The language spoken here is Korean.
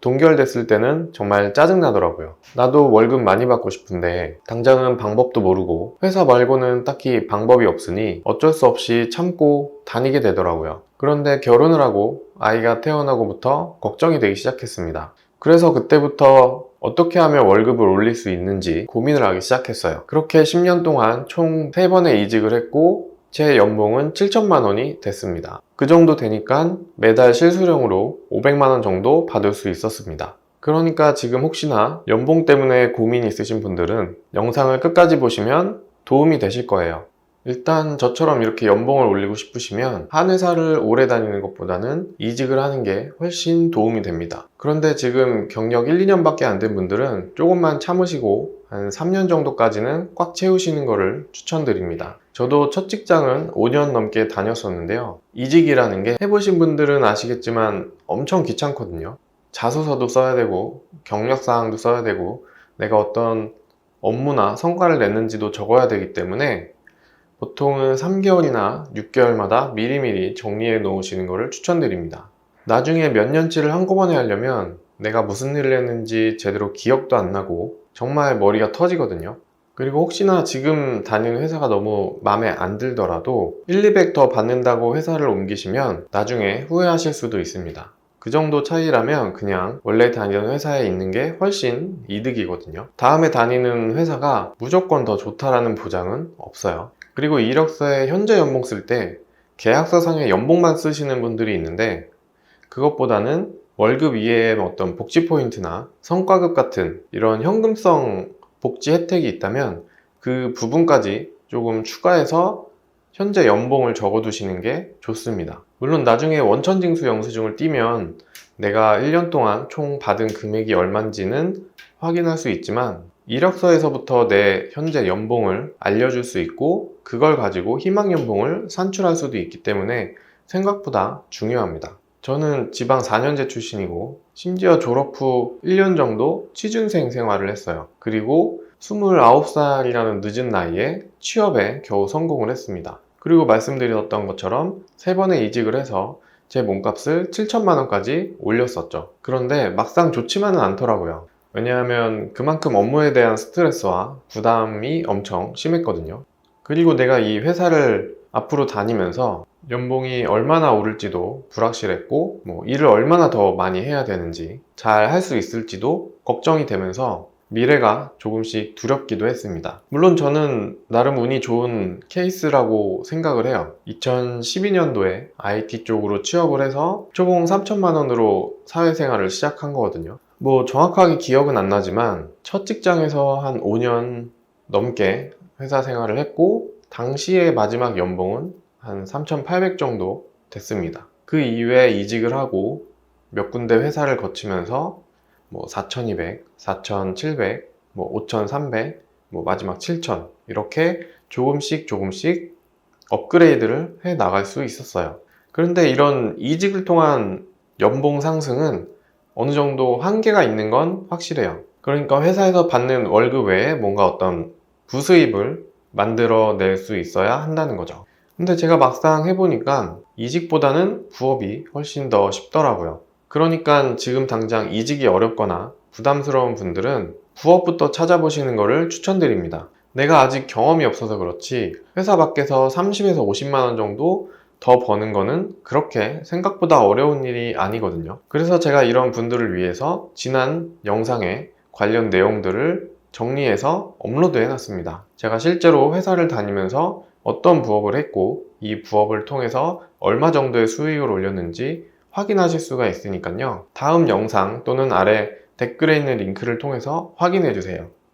동결됐을 때는 정말 짜증나더라고요. 나도 월급 많이 받고 싶은데 당장은 방법도 모르고 회사 말고는 딱히 방법이 없으니 어쩔 수 없이 참고 다니게 되더라고요. 그런데 결혼을 하고 아이가 태어나고부터 걱정이 되기 시작했습니다. 그래서 그때부터 어떻게 하면 월급을 올릴 수 있는지 고민을 하기 시작했어요. 그렇게 10년 동안 총 3번의 이직을 했고 제 연봉은 7천만 원이 됐습니다. 그 정도 되니까 매달 실수령으로 500만 원 정도 받을 수 있었습니다. 그러니까 지금 혹시나 연봉 때문에 고민이 있으신 분들은 영상을 끝까지 보시면 도움이 되실 거예요. 일단 저처럼 이렇게 연봉을 올리고 싶으시면 한 회사를 오래 다니는 것보다는 이직을 하는 게 훨씬 도움이 됩니다. 그런데 지금 경력 1, 2년밖에 안 된 분들은 조금만 참으시고 한 3년 정도까지는 꽉 채우시는 것을 추천드립니다. 저도 첫 직장은 5년 넘게 다녔었는데요. 이직이라는 게 해보신 분들은 아시겠지만 엄청 귀찮거든요. 자소서도 써야 되고 경력사항도 써야 되고 내가 어떤 업무나 성과를 냈는지도 적어야 되기 때문에 보통은 3개월이나 6개월마다 미리미리 정리해 놓으시는 것을 추천드립니다. 나중에 몇 년치를 한꺼번에 하려면 내가 무슨 일을 했는지 제대로 기억도 안 나고 정말 머리가 터지거든요. 그리고 혹시나 지금 다니는 회사가 너무 마음에 안 들더라도 1, 200 더 받는다고 회사를 옮기시면 나중에 후회하실 수도 있습니다. 그 정도 차이라면 그냥 원래 다니던 회사에 있는 게 훨씬 이득이거든요. 다음에 다니는 회사가 무조건 더 좋다라는 보장은 없어요. 그리고 이력서에 현재 연봉 쓸 때 계약서상의 연봉만 쓰시는 분들이 있는데 그것보다는 월급 이외의 어떤 복지 포인트나 성과급 같은 이런 현금성 복지 혜택이 있다면 그 부분까지 조금 추가해서 현재 연봉을 적어두시는 게 좋습니다. 물론 나중에 원천징수 영수증을 띄면 내가 1년 동안 총 받은 금액이 얼마인지는 확인할 수 있지만 이력서에서부터 내 현재 연봉을 알려줄 수 있고 그걸 가지고 희망 연봉을 산출할 수도 있기 때문에 생각보다 중요합니다. 저는 지방 4년제 출신이고 심지어 졸업 후 1년 정도 취준생 생활을 했어요. 그리고 29살이라는 늦은 나이에 취업에 겨우 성공을 했습니다. 그리고 말씀드렸던 것처럼 3번의 이직을 해서 제 몸값을 7천만 원까지 올렸었죠. 그런데 막상 좋지만은 않더라고요. 왜냐하면 그만큼 업무에 대한 스트레스와 부담이 엄청 심했거든요. 그리고 내가 이 회사를 앞으로 다니면서 연봉이 얼마나 오를지도 불확실했고 일을 얼마나 더 많이 해야 되는지 잘 할 수 있을지도 걱정이 되면서 미래가 조금씩 두렵기도 했습니다. 물론 저는 나름 운이 좋은 케이스라고 생각을 해요. 2012년도에 IT 쪽으로 취업을 해서 초봉 3천만 원으로 사회생활을 시작한 거거든요. 정확하게 기억은 안 나지만 첫 직장에서 한 5년 넘게 회사 생활을 했고 당시의 마지막 연봉은 한 3,800 정도 됐습니다. 그 이후에 이직을 하고 몇 군데 회사를 거치면서 4,200, 4,700, 5,300, 마지막 7,000 이렇게 조금씩 업그레이드를 해 나갈 수 있었어요. 그런데 이런 이직을 통한 연봉 상승은 어느 정도 한계가 있는 건 확실해요. 그러니까 회사에서 받는 월급 외에 뭔가 어떤 부수입을 만들어낼 수 있어야 한다는 거죠. 근데 제가 막상 해보니까 이직보다는 부업이 훨씬 더 쉽더라고요. 그러니까 지금 당장 이직이 어렵거나 부담스러운 분들은 부업부터 찾아보시는 것을 추천드립니다. 내가 아직 경험이 없어서 그렇지 회사 밖에서 30에서 50만 원 정도 더 버는 거는 그렇게 생각보다 어려운 일이 아니거든요. 그래서 제가 이런 분들을 위해서 지난 영상에 관련 내용들을 정리해서 업로드 해놨습니다. 제가 실제로 회사를 다니면서 어떤 부업을 했고 이 부업을 통해서 얼마 정도의 수익을 올렸는지 확인하실 수가 있으니까요. 다음 영상 또는 아래 댓글에 있는 링크를 통해서 확인해 주세요.